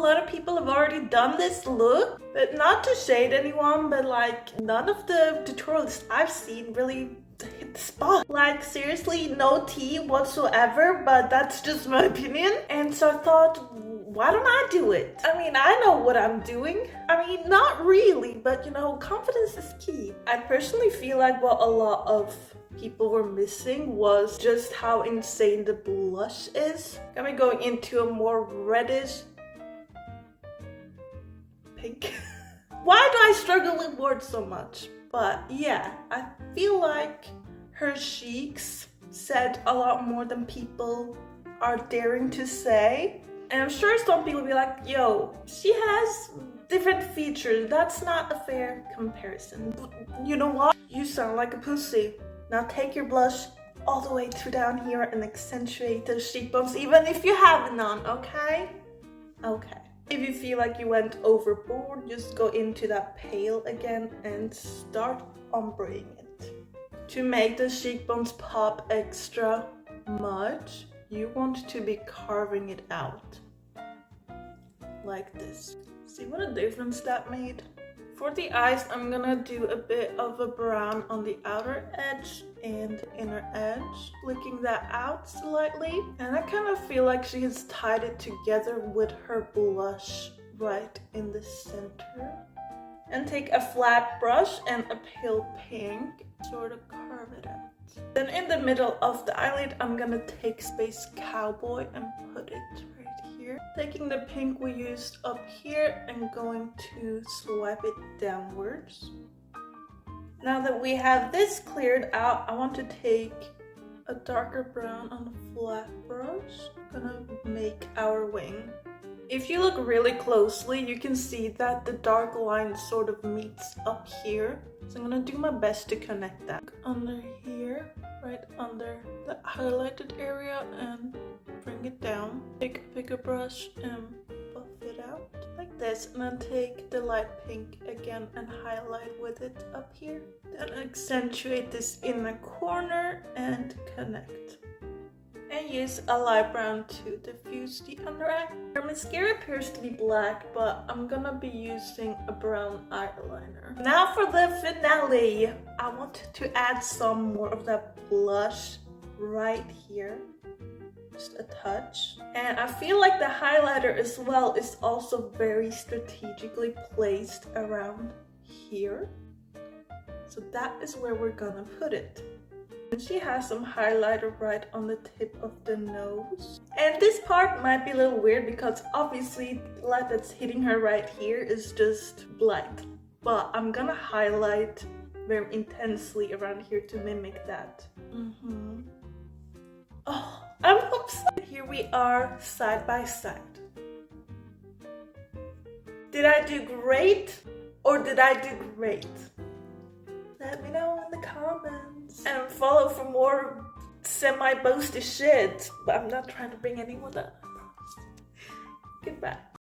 lot of people have already done this look, but not to shade anyone, but like none of the tutorials I've seen really hit the spot. Like seriously, no tea whatsoever, but that's just my opinion. And so I thought, why don't I do it? I mean, I know what I'm doing. I mean, not really, but you know, confidence is key. I personally feel like what a lot of people were missing was just how insane the blush is. Gonna be going into a more reddish pink. Why do I struggle with words so much? But yeah, I feel like her cheeks said a lot more than people are daring to say. And I'm sure some people will be like, yo, she has different features. That's not a fair comparison. But you know what? You sound like a pussy. Now take your blush all the way to down here and accentuate those cheekbones, even if you have none, okay? Okay. If you feel like you went overboard, just go into that pale again and start ombreing it. To make the cheekbones pop extra much, you want to be carving it out like this. See what a difference that made? For the eyes, I'm gonna do a bit of a brown on the outer edge and inner edge, flicking that out slightly. And I kind of feel like she has tied it together with her blush right in the center. And take a flat brush and a pale pink, sort of carve it out. Then in the middle of the eyelid, I'm gonna take Space Cowboy and put it right here. Taking the pink we used up here and going to swipe it downwards. Now that we have this cleared out, I want to take a darker brown on a flat brush. I'm gonna make our wing. If you look really closely, you can see that the dark line sort of meets up here. So I'm gonna do my best to connect that. Under here, right under the highlighted area, and bring it down. Take a bigger brush and buff it out like this. And then take the light pink again and highlight with it up here. Then accentuate this inner corner and connect. And use a light brown to diffuse the under eye. Her mascara appears to be black, but I'm gonna be using a brown eyeliner. Now for the finale. I want to add some more of that blush right here. Just a touch. And I feel like the highlighter as well is also very strategically placed around here. So that is where we're gonna put it. And she has some highlighter right on the tip of the nose. And this part might be a little weird because obviously the light that's hitting her right here is just light. But I'm gonna highlight very intensely around here to mimic that. Oh, I'm upset. Here we are side by side. Did I do great or did I do great? Let me know in the comments. And follow for more semi-boasty shit. But I'm not trying to bring anyone up, I promise. Goodbye.